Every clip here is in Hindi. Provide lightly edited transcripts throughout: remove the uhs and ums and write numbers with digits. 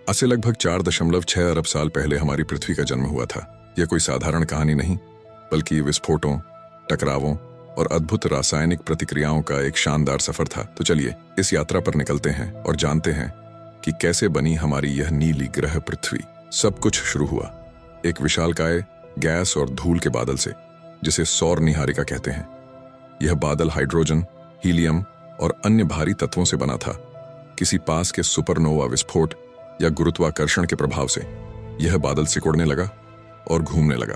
आज से लगभग 4.6 अरब साल पहले हमारी पृथ्वी का जन्म हुआ था। यह कोई साधारण कहानी नहीं, बल्कि विस्फोटों, टकरावों और अद्भुत रासायनिक प्रतिक्रियाओं का एक शानदार सफर था। तो चलिए इस यात्रा पर निकलते हैं और जानते हैं कि कैसे बनी हमारी यह नीली ग्रह पृथ्वी। सब कुछ शुरू हुआ एक विशालकाय गैस और धूल के बादल से, जिसे सौर निहारिका कहते हैं। यह बादल हाइड्रोजन, हीलियम और अन्य भारी तत्वों से बना था। किसी पास के सुपरनोवा विस्फोट या गुरुत्वाकर्षण के प्रभाव से यह बादल सिकुड़ने लगा और घूमने लगा।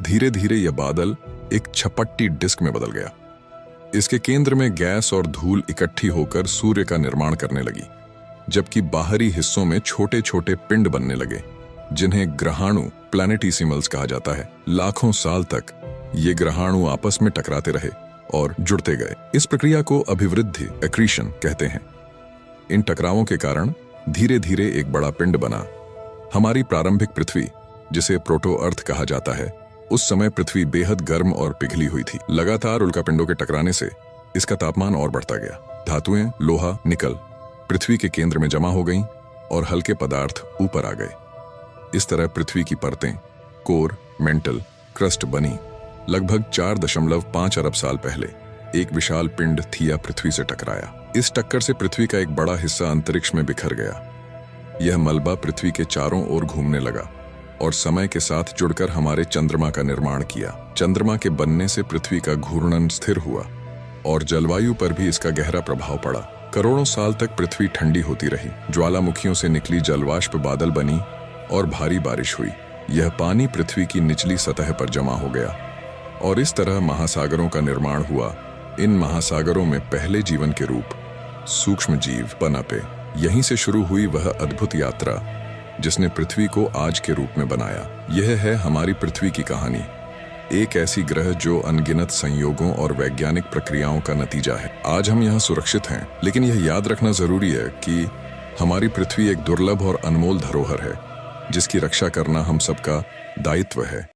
धीरे धीरे यह बादल एक छपट्टी डिस्क में बदल गया। इसके केंद्र में गैस और धूल इकट्ठी होकर सूर्य का निर्माण करने लगी, जबकि बाहरी हिस्सों में छोटे छोटे पिंड बनने लगे, जिन्हें ग्रहाणु प्लैनेटिसिमल्स कहा जाता है। लाखों साल तक ये ग्रहाणु आपस में टकराते रहे और जुड़ते गए। इस प्रक्रिया को अभिवृद्धि एक्रीशन कहते हैं। इन टकरावों के कारण धीरे धीरे एक बड़ा पिंड बना। हमारी प्रारंभिक पृथ्वी, जिसे प्रोटो अर्थ कहा जाता है, उस समय पृथ्वी बेहद गर्म और पिघली हुई थी। लगातार उल्कापिंडों के टकराने से इसका तापमान और बढ़ता गया। धातुएं, लोहा, निकल पृथ्वी के केंद्र में जमा हो गईं और हल्के पदार्थ ऊपर आ गए। इस तरह पृथ्वी की परतें, कोर, मेंटल, क्रस्ट बनी। लगभग 4.5 अरब साल पहले एक विशाल पिंड थिया पृथ्वी से टकराया। इस टक्कर से पृथ्वी का एक बड़ा हिस्सा अंतरिक्ष में बिखर गया। यह मलबा पृथ्वी के चारों ओर घूमने लगा और समय के साथ जुड़कर हमारे चंद्रमा का निर्माण किया। चंद्रमा के बनने से पृथ्वी का घूर्णन स्थिर हुआ और जलवायु पर भी इसका गहरा प्रभाव पड़ा। करोड़ों साल तक पृथ्वी ठंडी होती रही। ज्वालामुखियों से निकली जलवाष्प बादल बनी और भारी बारिश हुई। यह पानी पृथ्वी की निचली सतह पर जमा हो गया और इस तरह महासागरों का निर्माण हुआ। इन महासागरों में पहले जीवन के रूप सूक्ष्म जीव पनपे। यहीं से शुरू हुई वह अद्भुत यात्रा जिसने पृथ्वी को आज के रूप में बनाया। यह है हमारी पृथ्वी की कहानी, एक ऐसी ग्रह जो अनगिनत संयोगों और वैज्ञानिक प्रक्रियाओं का नतीजा है। आज हम यहाँ सुरक्षित हैं, लेकिन यह याद रखना जरूरी है कि हमारी पृथ्वी एक दुर्लभ और अनमोल धरोहर है, जिसकी रक्षा करना हम सबका दायित्व है।